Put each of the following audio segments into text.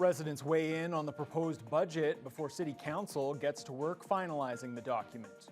Residents weigh in on the proposed budget before City Council gets to work finalizing the document.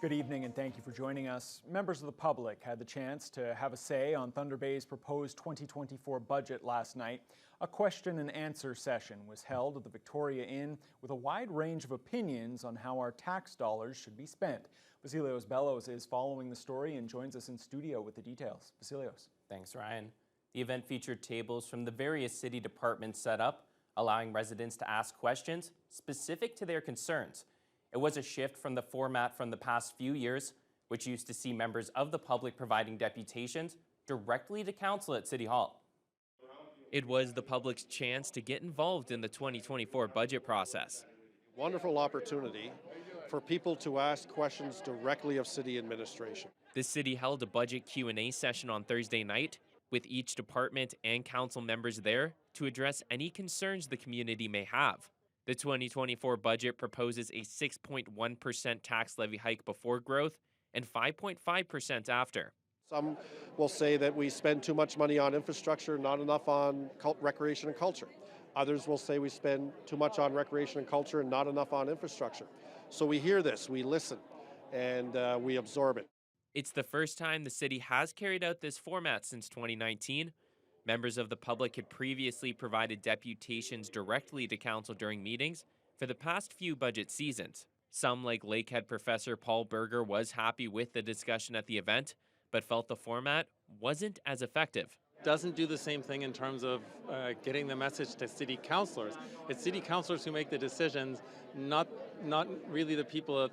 Good evening and thank you for joining us. Members of the public had the chance to have a say on Thunder Bay's proposed 2024 budget last night. A question and answer session was held at the Victoria Inn with a wide range of opinions on how our tax dollars should be spent. Vasilios Bellows is following the story and joins us in studio with the details. Vasilios. Thanks, Ryan. The event featured tables from the various city departments set up, allowing residents to ask questions specific to their concerns. It was a shift from the format from the past few years, which used to see members of the public providing deputations directly to council at City Hall. It was the public's chance to get involved in the 2024 budget process. Wonderful opportunity for people to ask questions directly of city administration. The city held a budget Q&A session on Thursday night, with each department and council members there to address any concerns the community may have. The 2024 budget proposes a 6.1% tax levy hike before growth and 5.5% after. Some will say that we spend too much money on infrastructure, not enough on recreation and culture. Others will say we spend too much on recreation and culture and not enough on infrastructure. So we hear this, we listen, and we absorb it. It's the first time the city has carried out this format since 2019. Members of the public had previously provided deputations directly to council during meetings for the past few budget seasons. Some, like Lakehead professor Paul Berger, was happy with the discussion at the event, but felt the format wasn't as effective. Doesn't do the same thing in terms of getting the message to city councilors. It's city councilors who make the decisions, not really the people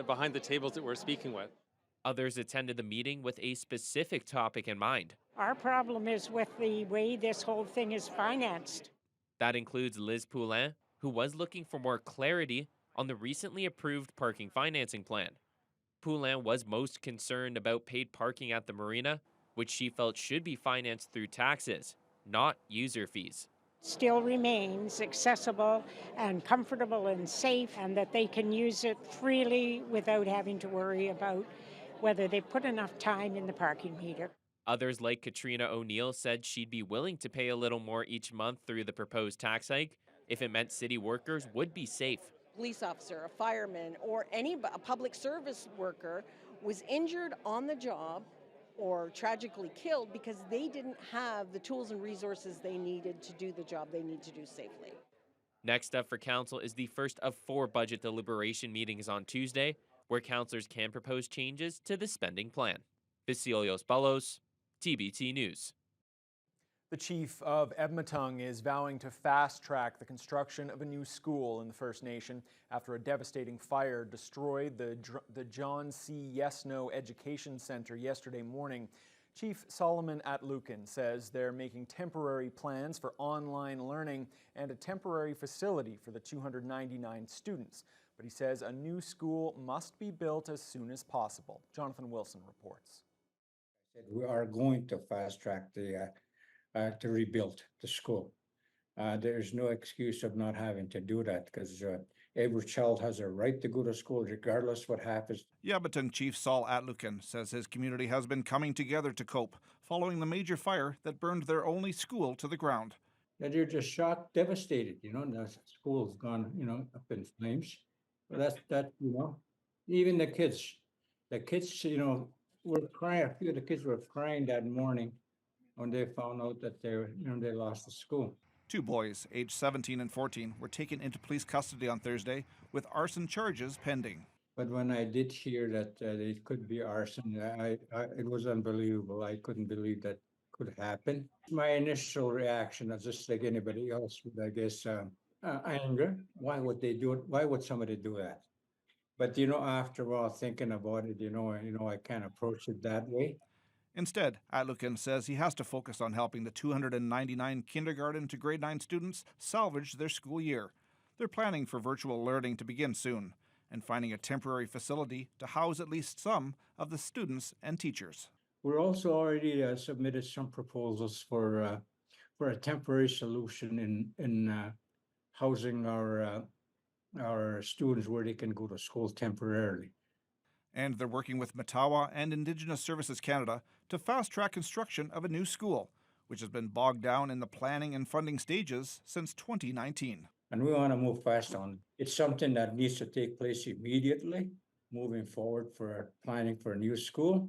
behind the tables that we're speaking with. Others attended the meeting with a specific topic in mind. Our problem is with the way this whole thing is financed. That includes Liz Poulin, who was looking for more clarity on the recently approved parking financing plan. Poulin was most concerned about paid parking at the marina, which she felt should be financed through taxes, not user fees. Still remains accessible and comfortable and safe, and that they can use it freely without having to worry about whether they put enough time in the parking meter. Others, like Katrina O'Neill, said she'd be willing to pay a little more each month through the proposed tax hike if it meant city workers would be safe. Police officer, a fireman, or a public service worker was injured on the job or tragically killed because they didn't have the tools and resources they needed to do the job they need to do safely. Next up for council is the first of 4 budget deliberation meetings on Tuesday, where councillors can propose changes to the spending plan. Vasilios Bellows, TBT News. The chief of Edmonton is vowing to fast-track the construction of a new school in the First Nation after a devastating fire destroyed the John C. Yesno Education Center yesterday morning. Chief Solomon Atlukin says they're making temporary plans for online learning and a temporary facility for the 299 students. But he says a new school must be built as soon as possible. Jonathan Wilson reports. We are going to fast-track to rebuild the school. There's no excuse of not having to do that because every child has a right to go to school regardless what happens. Edmonton Chief Saul Atlukin says his community has been coming together to cope following the major fire that burned their only school to the ground. And they're just shocked, devastated, and the school's gone, up in flames. But even the kids, were crying. A few of the kids were crying that morning when they found out that they lost the school. 2 boys, aged 17 and 14, were taken into police custody on Thursday with arson charges pending. But when I did hear that it could be arson, it was unbelievable. I couldn't believe that could happen. My initial reaction was just like anybody else would, I guess, anger. Why would they do it? Why would somebody do that? But, after a while thinking about it, I can't approach it that way. Instead, Atlukin says he has to focus on helping the 299 kindergarten to grade 9 students salvage their school year. They're planning for virtual learning to begin soon and finding a temporary facility to house at least some of the students and teachers. We're also already submitted some proposals for a temporary solution in housing our students where they can go to school temporarily. And they're working with Matawa and Indigenous Services Canada to fast-track construction of a new school, which has been bogged down in the planning and funding stages since 2019. And we want to move fast on it. It's something that needs to take place immediately, moving forward for planning for a new school.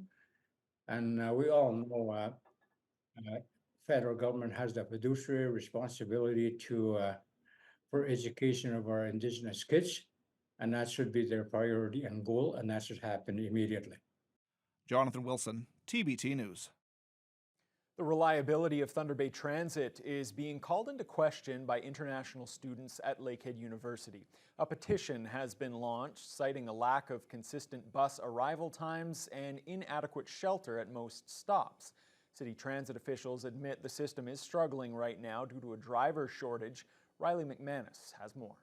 And we all know federal government has the fiduciary responsibility to for education of our Indigenous kids, and that should be their priority and goal, and that should happen immediately. Jonathan Wilson, TBT News. The reliability of Thunder Bay Transit is being called into question by international students at Lakehead University. A petition has been launched citing a lack of consistent bus arrival times and inadequate shelter at most stops. City transit officials admit the system is struggling right now due to a driver shortage. Riley McManus has more.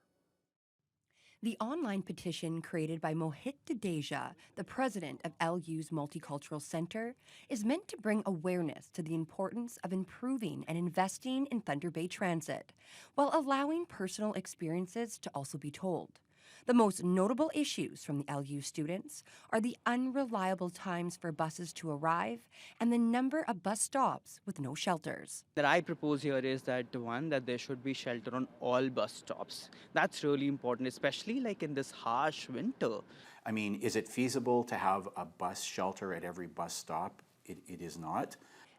The online petition created by Mohit Dedeja, the president of LU's Multicultural Center, is meant to bring awareness to the importance of improving and investing in Thunder Bay Transit, while allowing personal experiences to also be told. The most notable issues from the LU students are the unreliable times for buses to arrive and the number of bus stops with no shelters. That I propose here is that that there should be shelter on all bus stops. That's really important, especially like in this harsh winter. I mean, is it feasible to have a bus shelter at every bus stop? It is not.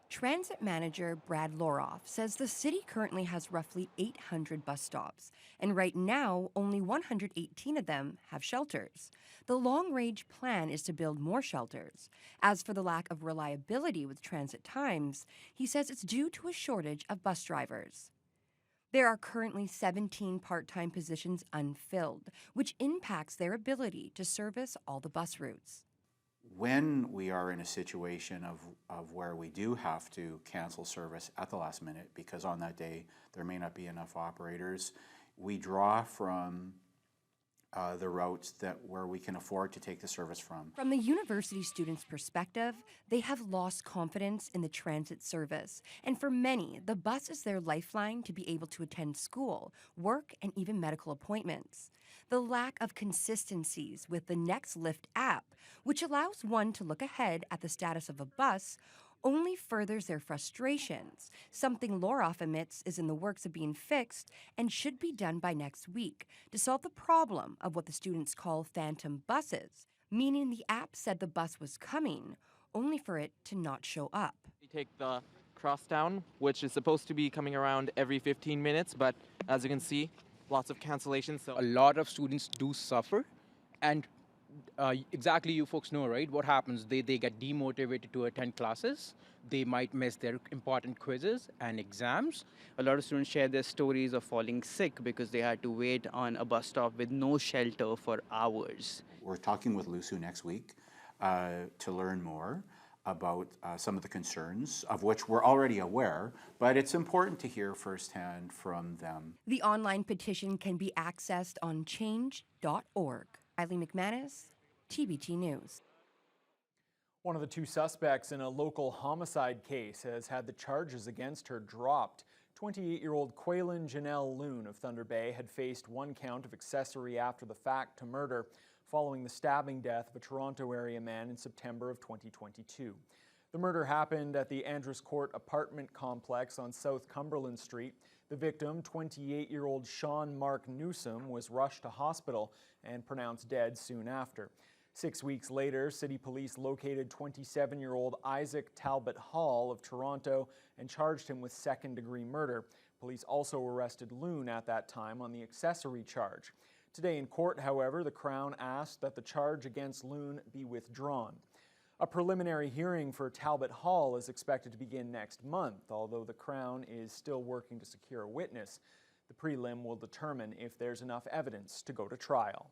Transit manager Brad Loroff says the city currently has roughly 800 bus stops, and right now only 118 of them have shelters. The long-range plan is to build more shelters. As for the lack of reliability with transit times, he says it's due to a shortage of bus drivers. There are currently 17 part-time positions unfilled, which impacts their ability to service all the bus routes. When we are in a situation of where we do have to cancel service at the last minute because on that day there may not be enough operators, we draw from the routes where we can afford to take the service from. From the university students' perspective, they have lost confidence in the transit service, and for many, the bus is their lifeline to be able to attend school, work, and even medical appointments. The lack of consistencies with the Next Lift app, which allows one to look ahead at the status of a bus, only furthers their frustrations, something Loroff admits is in the works of being fixed and should be done by next week to solve the problem of what the students call phantom buses, meaning the app said the bus was coming, only for it to not show up. We take the crosstown, which is supposed to be coming around every 15 minutes, but as you can see, lots of cancellations. So a lot of students do suffer, and exactly you folks know, right? What happens? They get demotivated to attend classes. They might miss their important quizzes and exams. A lot of students share their stories of falling sick because they had to wait on a bus stop with no shelter for hours. We're talking with LUSU next week to learn more about some of the concerns, of which we're already aware, but it's important to hear firsthand from them. The online petition can be accessed on change.org. Eileen McManus, TBT News. One of the two suspects in a local homicide case has had the charges against her dropped. 28-year-old Quaylin Janelle Loon of Thunder Bay had faced one count of accessory after the fact to murder following the stabbing death of a Toronto area man in September of 2022. The murder happened at the Andrews Court apartment complex on South Cumberland Street. The victim, 28-year-old Sean Mark Newsom, was rushed to hospital and pronounced dead soon after. 6 weeks later, City Police located 27-year-old Isaac Talbot Hall of Toronto and charged him with second-degree murder. Police also arrested Loon at that time on the accessory charge. Today in court, however, the Crown asked that the charge against Loon be withdrawn. A preliminary hearing for Talbot Hall is expected to begin next month, although the Crown is still working to secure a witness. The prelim will determine if there's enough evidence to go to trial.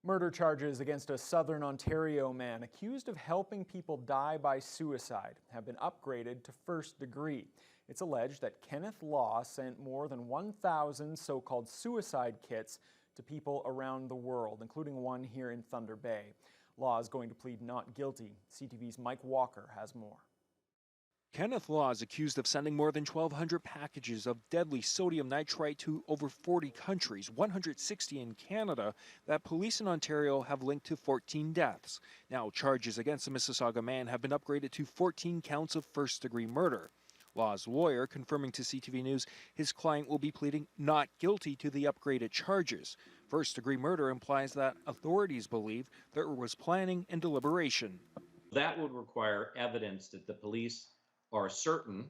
Murder charges against a Southern Ontario man accused of helping people die by suicide have been upgraded to first degree. It's alleged that Kenneth Law sent more than 1,000 so-called suicide kits to people around the world, including one here in Thunder Bay. Law is going to plead not guilty. CTV's Mike Walker has more. Kenneth Law is accused of sending more than 1,200 packages of deadly sodium nitrite to over 40 countries, 160 in Canada, that police in Ontario have linked to 14 deaths. Now, charges against the Mississauga man have been upgraded to 14 counts of first-degree murder. Law's lawyer confirming to CTV News his client will be pleading not guilty to the upgraded charges. First-degree murder implies that authorities believe there was planning and deliberation. That would require evidence that the police are certain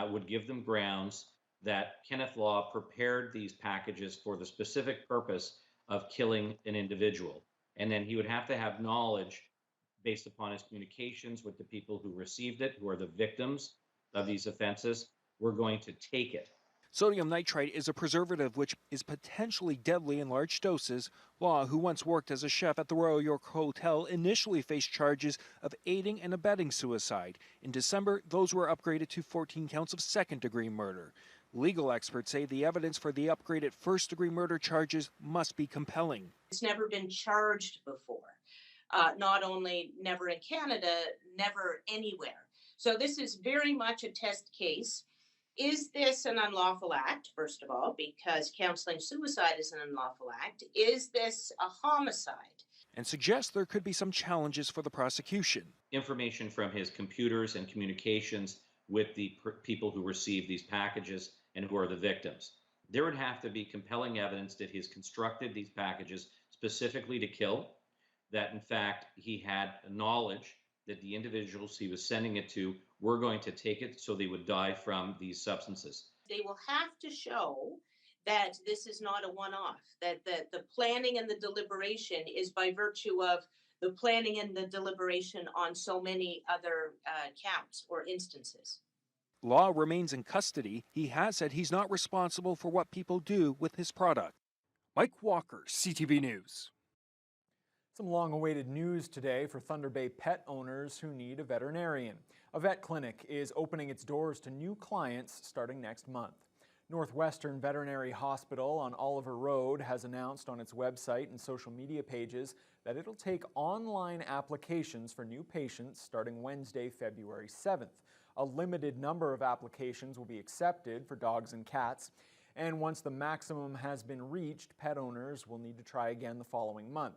would give them grounds that Kenneth Law prepared these packages for the specific purpose of killing an individual. And then he would have to have knowledge based upon his communications with the people who received it, who are the victims of these offenses. We're going to take it. Sodium nitrite is a preservative which is potentially deadly in large doses. Law, who once worked as a chef at the Royal York Hotel, initially faced charges of aiding and abetting suicide. In December, those were upgraded to 14 counts of second-degree murder. Legal experts say the evidence for the upgraded first-degree murder charges must be compelling. It's never been charged before. Not only never in Canada, never anywhere. So this is very much a test case. Is this an unlawful act, first of all, because counseling suicide is an unlawful act? Is this a homicide? And suggests there could be some challenges for the prosecution. Information from his computers and communications with the people who received these packages and who are the victims. There would have to be compelling evidence that he's constructed these packages specifically to kill, that in fact he had knowledge that the individuals he was sending it to were going to take it so they would die from these substances. They will have to show that this is not a one-off, that the planning and the deliberation is by virtue of the planning and the deliberation on so many other counts or instances. Law remains in custody. He has said he's not responsible for what people do with his product. Mike Walker, CTV News. Some long-awaited news today for Thunder Bay pet owners who need a veterinarian. A vet clinic is opening its doors to new clients starting next month. Northwestern Veterinary Hospital on Oliver Road has announced on its website and social media pages that it'll take online applications for new patients starting Wednesday, February 7th. A limited number of applications will be accepted for dogs and cats, and once the maximum has been reached, pet owners will need to try again the following month.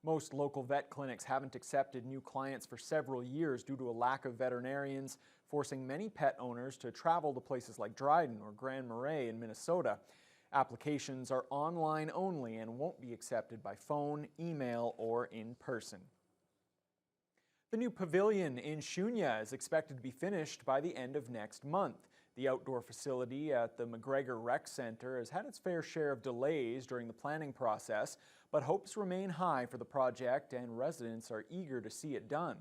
Most local vet clinics haven't accepted new clients for several years due to a lack of veterinarians, forcing many pet owners to travel to places like Dryden or Grand Marais in Minnesota. Applications are online only and won't be accepted by phone, email, or in person. The new Pavilion in Shunya is expected to be finished by the end of next month. The outdoor facility at the McGregor Rec Center has had its fair share of delays during the planning process, but hopes remain high for the project and residents are eager to see it done.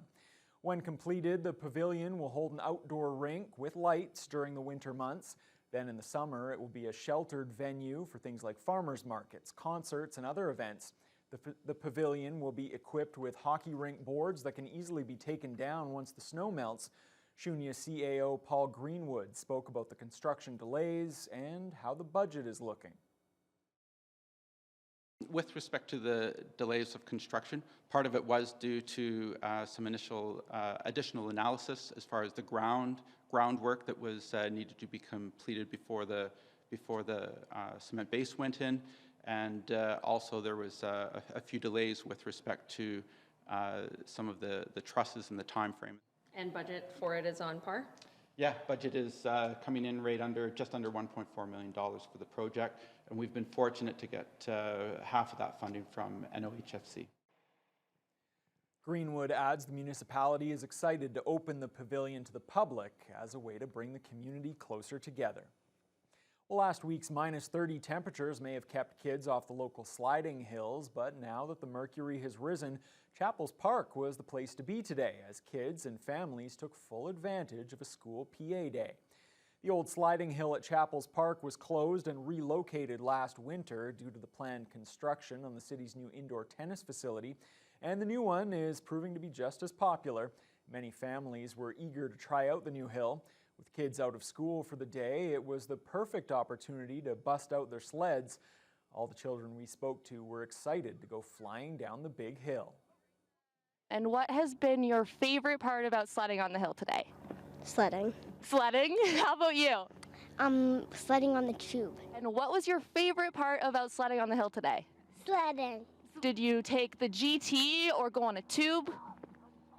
When completed, the pavilion will hold an outdoor rink with lights during the winter months. Then in the summer, it will be a sheltered venue for things like farmers markets, concerts, and other events. The pavilion will be equipped with hockey rink boards that can easily be taken down once the snow melts. Shunya CAO Paul Greenwood spoke about the construction delays and how the budget is looking. With respect to the delays of construction, part of it was due to some initial additional analysis as far as the groundwork that was needed to be completed before the cement base went in, and also there was a few delays with respect to some of the trusses and the time frame. And budget for it is on par? Yeah, budget is coming in just under $1.4 million for the project, and we've been fortunate to get half of that funding from NOHFC. Greenwood adds the municipality is excited to open the pavilion to the public as a way to bring the community closer together. Well, last week's -30 temperatures may have kept kids off the local sliding hills, but now that the mercury has risen, Chapels Park was the place to be today as kids and families took full advantage of a school PA day. The old sliding hill at Chapels Park was closed and relocated last winter due to the planned construction on the city's new indoor tennis facility, and the new one is proving to be just as popular. Many families were eager to try out the new hill. With kids out of school for the day, it was the perfect opportunity to bust out their sleds. All the children we spoke to were excited to go flying down the big hill. And what has been your favorite part about sledding on the hill today? Sledding. Sledding? How about you? Sledding on the tube. And what was your favorite part about sledding on the hill today? Sledding. Did you take the GT or go on a tube?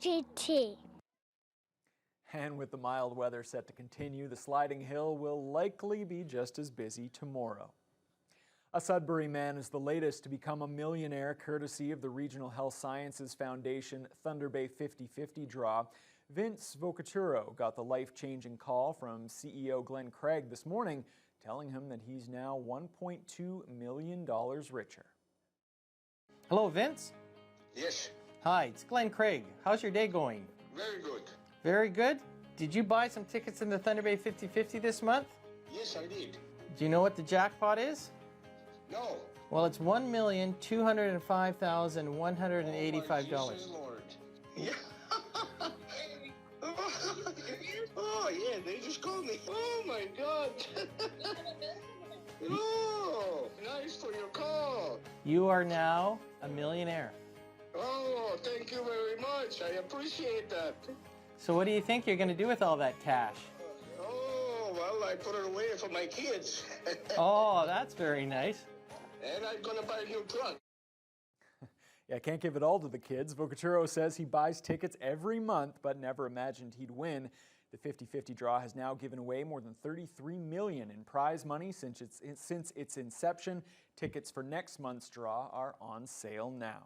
GT. And with the mild weather set to continue, the sliding hill will likely be just as busy tomorrow. A Sudbury man is the latest to become a millionaire courtesy of the Regional Health Sciences Foundation Thunder Bay 50/50 draw. Vince Vocaturo got the life-changing call from CEO Glenn Craig this morning, telling him that he's now $1.2 million richer. Hello, Vince. Yes, Hi, it's Glenn Craig. How's your day going? very good. Very good. Did you buy some tickets in the Thunder Bay 50/50 this month? Yes, I did. Do you know what the jackpot is? No. Well, it's $1,205,185. Jesus Lord. Yeah. Oh, yeah, they just called me. Oh, my God. Oh, nice for your call. You are now a millionaire. Oh, thank you very much. I appreciate that. So what do you think you're going to do with all that cash? Oh, well, I put it away for my kids. Oh, that's very nice. And I'm going to buy a new truck. Yeah, can't give it all to the kids. Vocaturo says he buys tickets every month, but never imagined he'd win. The 50/50 draw has now given away more than $33 million in prize money since its inception. Tickets for next month's draw are on sale now.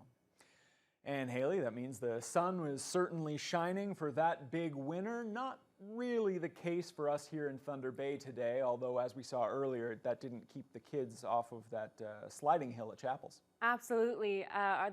And Haley, that means the sun was certainly shining for that big winner. Not really the case for us here in Thunder Bay today, although as we saw earlier, that didn't keep the kids off of that sliding hill at Chapels. Absolutely.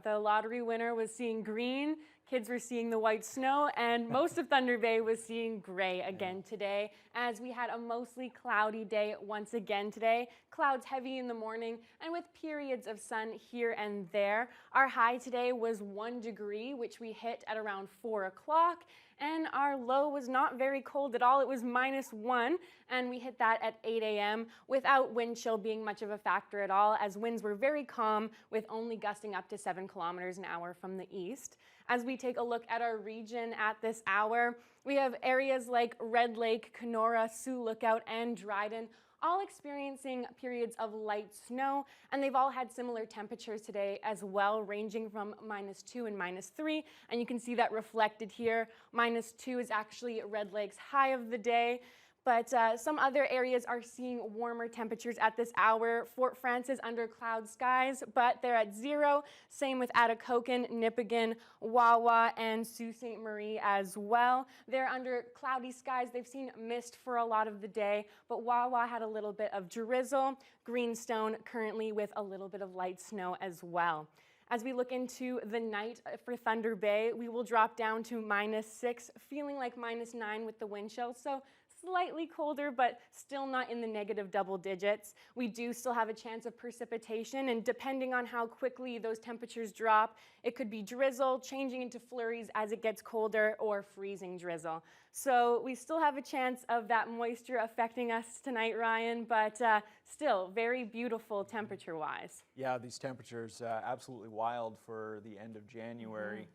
The lottery winner was seeing green, kids were seeing the white snow, and most of Thunder Bay was seeing gray again today, as we had a mostly cloudy day once again today. Clouds heavy in the morning and with periods of sun here and there. Our high today was 1 degree, which we hit at around 4 o'clock. And our low was not very cold at all. It was -1, and we hit that at 8 a.m. without wind chill being much of a factor at all, as winds were very calm with only gusting up to 7 kilometers an hour from the east. As we take a look at our region at this hour, we have areas like Red Lake, Kenora, Sioux Lookout, and Dryden, all experiencing periods of light snow, and they've all had similar temperatures today as well, ranging from -2 and -3, and you can see that reflected here. -2 is actually Red Lake's high of the day. But some other areas are seeing warmer temperatures at this hour. Fort Frances under cloud skies, but they're at 0. Same with Atikokan, Nipigon, Wawa, and Sault Ste. Marie as well. They're under cloudy skies. They've seen mist for a lot of the day, but Wawa had a little bit of drizzle. Greenstone currently with a little bit of light snow as well. As we look into the night for Thunder Bay, we will drop down to -6, feeling like -9 with the wind chill. So slightly colder, but still not in the negative double digits. We do still have a chance of precipitation, and depending on how quickly those temperatures drop, it could be drizzle, changing into flurries as it gets colder, or freezing drizzle. So we still have a chance of that moisture affecting us tonight, Ryan, but still very beautiful temperature-wise. Yeah, these temperatures absolutely wild for the end of January.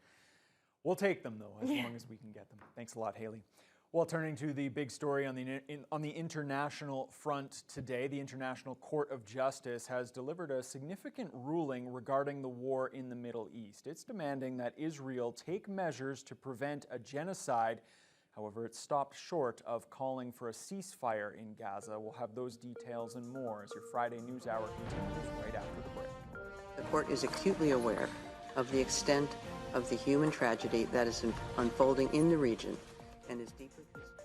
We'll take them, though, as long as we can get them. Thanks a lot, Haley. Well, turning to the big story on the international front today, the International Court of Justice has delivered a significant ruling regarding the war in the Middle East. It's demanding that Israel take measures to prevent a genocide. However, it stopped short of calling for a ceasefire in Gaza. We'll have those details and more as your Friday News Hour continues right after the break. The court is acutely aware of the extent of the human tragedy that is unfolding in the region and is deeply concerned.